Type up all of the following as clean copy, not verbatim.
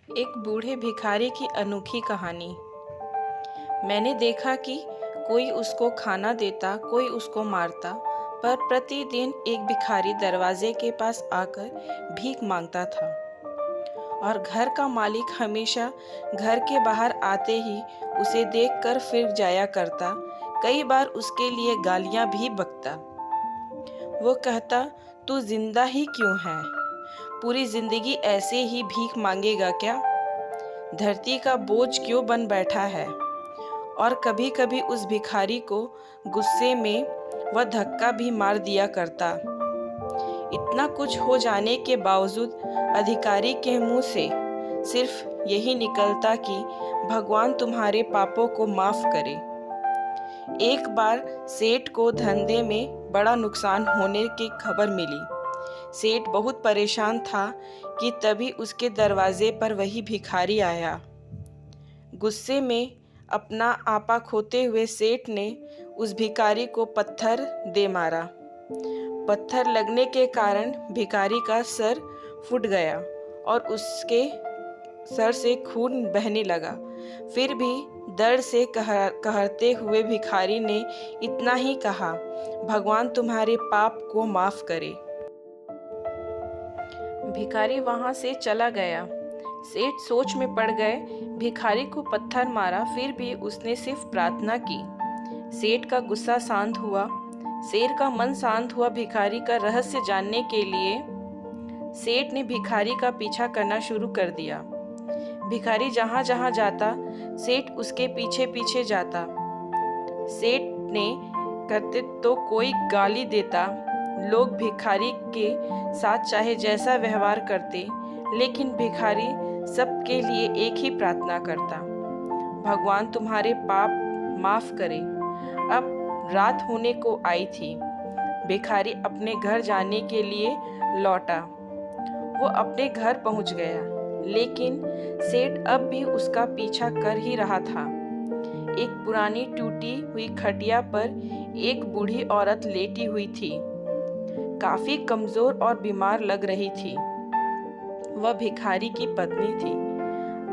एक बूढ़े भिखारी की अनोखी कहानी। मैंने देखा कि कोई उसको खाना देता, कोई उसको मारता, पर प्रतिदिन एक भिखारी दरवाजे के पास आकर भीख मांगता था और घर का मालिक हमेशा घर के बाहर आते ही उसे देखकर फिर जाया करता। कई बार उसके लिए गालियां भी बकता। वो कहता, तू जिंदा ही क्यों है? पूरी जिंदगी ऐसे ही भीख मांगेगा क्या? धरती का बोझ क्यों बन बैठा है? और कभी कभी उस भिखारी को गुस्से में वह धक्का भी मार दिया करता। इतना कुछ हो जाने के बावजूद अधिकारी के मुंह से सिर्फ यही निकलता कि भगवान तुम्हारे पापों को माफ करे। एक बार सेठ को धंधे में बड़ा नुकसान होने की खबर मिली। सेठ बहुत परेशान था कि तभी उसके दरवाजे पर वही भिखारी आया। गुस्से में अपना आपा खोते हुए सेठ ने उस भिखारी को पत्थर दे मारा। पत्थर लगने के कारण भिखारी का सर फूट गया और उसके सर से खून बहने लगा। फिर भी दर्द से कहरते हुए भिखारी ने इतना ही कहा, भगवान तुम्हारे पाप को माफ करे। भिखारी वहां से चला गया। सेठ सोच में पड़ गए। भिखारी को पत्थर मारा, फिर भी उसने सिर्फ प्रार्थना की। सेठ का गुस्सा शांत हुआ, शेर का मन शांत हुआ। भिखारी का रहस्य जानने के लिए सेठ ने भिखारी का पीछा करना शुरू कर दिया। भिखारी जहां जहां जाता, सेठ उसके पीछे पीछे जाता। सेठ ने करते तो कोई गाली देता। लोग भिखारी के साथ चाहे जैसा व्यवहार करते, लेकिन भिखारी सबके लिए एक ही प्रार्थना करता, भगवान तुम्हारे पाप माफ करे। अब रात होने को आई थी। भिखारी अपने घर जाने के लिए लौटा। वो अपने घर पहुंच गया, लेकिन सेठ अब भी उसका पीछा कर ही रहा था। एक पुरानी टूटी हुई खटिया पर एक बूढ़ी औरत लेटी हुई थी। काफी कमजोर और बीमार लग रही थी। वह भिखारी की पत्नी थी।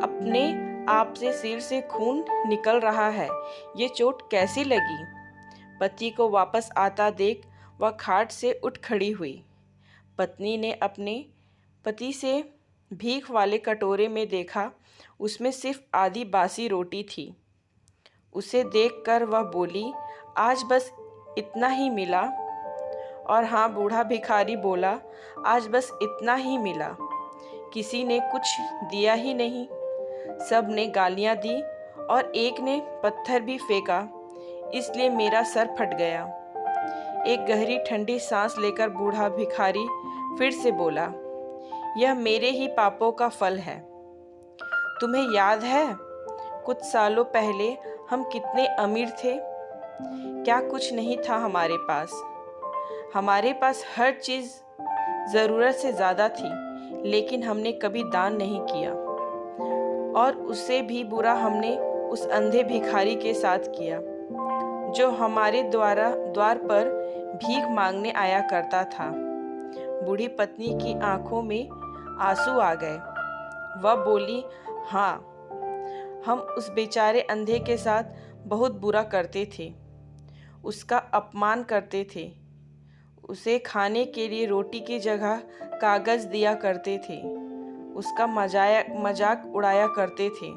अपने आप से सिर से खून निकल रहा है। ये चोट कैसी लगी? पति को वापस आता देख वह खाट से उठ खड़ी हुई। पत्नी ने अपने पति से भीख वाले कटोरे में देखा। उसमें सिर्फ आधी बासी रोटी थी। उसे देखकर वह बोली, आज बस इतना ही मिला? और हाँ, बूढ़ा भिखारी बोला, आज बस इतना ही मिला। किसी ने कुछ दिया ही नहीं। सब ने गालियां दी और एक ने पत्थर भी फेंका, इसलिए मेरा सर फट गया। एक गहरी ठंडी सांस लेकर बूढ़ा भिखारी फिर से बोला, यह मेरे ही पापों का फल है। तुम्हें याद है कुछ सालों पहले हम कितने अमीर थे? क्या कुछ नहीं था हमारे पास? हमारे पास हर चीज़ ज़रूरत से ज़्यादा थी, लेकिन हमने कभी दान नहीं किया। और उससे भी बुरा हमने उस अंधे भिखारी के साथ किया, जो हमारे द्वार पर भीख मांगने आया करता था। बूढ़ी पत्नी की आंखों में आंसू आ गए। वह बोली, हाँ, हम उस बेचारे अंधे के साथ बहुत बुरा करते थे। उसका अपमान करते थे। उसे खाने के लिए रोटी की जगह कागज़ दिया करते थे। उसका मजाक उड़ाया करते थे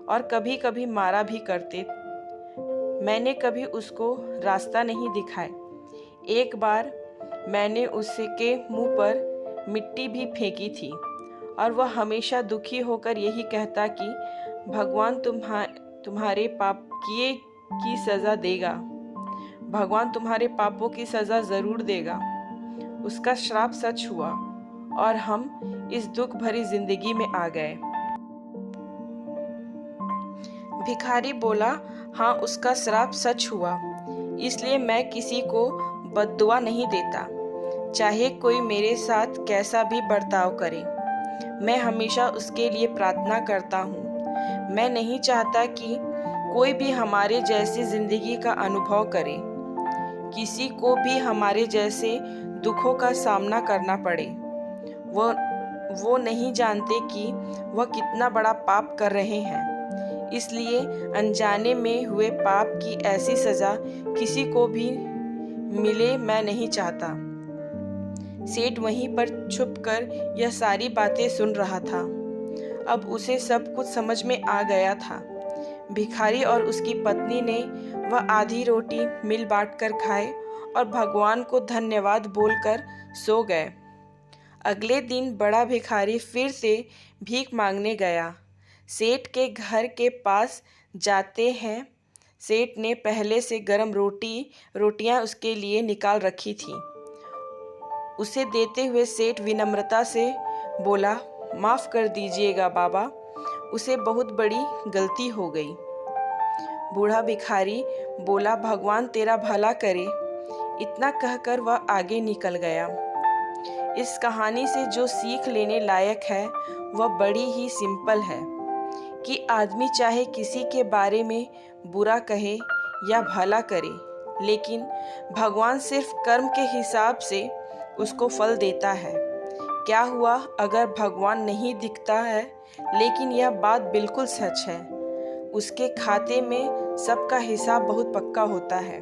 और कभी कभी मारा भी करते। मैंने कभी उसको रास्ता नहीं दिखाया। एक बार मैंने उसके मुंह पर मिट्टी भी फेंकी थी और वह हमेशा दुखी होकर यही कहता कि भगवान तुम्हारे पाप किए की सज़ा देगा। भगवान तुम्हारे पापों की सज़ा ज़रूर देगा। उसका श्राप सच हुआ और हम इस दुख भरी जिंदगी में आ गए। भिखारी बोला, हाँ, उसका श्राप सच हुआ, इसलिए मैं किसी को बद्दुआ नहीं देता, चाहे कोई मेरे साथ कैसा भी बर्ताव करे। मैं हमेशा उसके लिए प्रार्थना करता हूँ। मैं नहीं चाहता कि कोई भी हमारे जैसी जिंदगी का अनुभव करे, किसी को भी हमारे जैसे दुखों का सामना करना पड़े। वो नहीं जानते कि वह कितना बड़ा पाप कर रहे हैं। इसलिए अनजाने में हुए पाप की ऐसी सज़ा किसी को भी मिले मैं नहीं चाहता। सेठ वहीं पर छुपकर यह सारी बातें सुन रहा था। अब उसे सब कुछ समझ में आ गया था। भिखारी और उसकी पत्नी ने वह आधी रोटी मिल बांट कर खाए और भगवान को धन्यवाद बोलकर सो गए। अगले दिन बड़ा भिखारी फिर से भीख मांगने गया। सेठ के घर के पास जाते हैं सेठ ने पहले से गरम रोटियां उसके लिए निकाल रखी थी। उसे देते हुए सेठ विनम्रता से बोला, माफ़ कर दीजिएगा बाबा, उसे बहुत बड़ी गलती हो गई। बूढ़ा भिखारी बोला, भगवान तेरा भला करे। इतना कहकर वह आगे निकल गया। इस कहानी से जो सीख लेने लायक है वह बड़ी ही सिंपल है कि आदमी चाहे किसी के बारे में बुरा कहे या भला करे, लेकिन भगवान सिर्फ कर्म के हिसाब से उसको फल देता है। क्या हुआ अगर भगवान नहीं दिखता है, लेकिन यह बात बिल्कुल सच है, उसके खाते में सबका हिसाब बहुत पक्का होता है।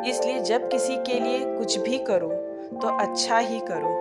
इसलिए जब किसी के लिए कुछ भी करो तो अच्छा ही करो।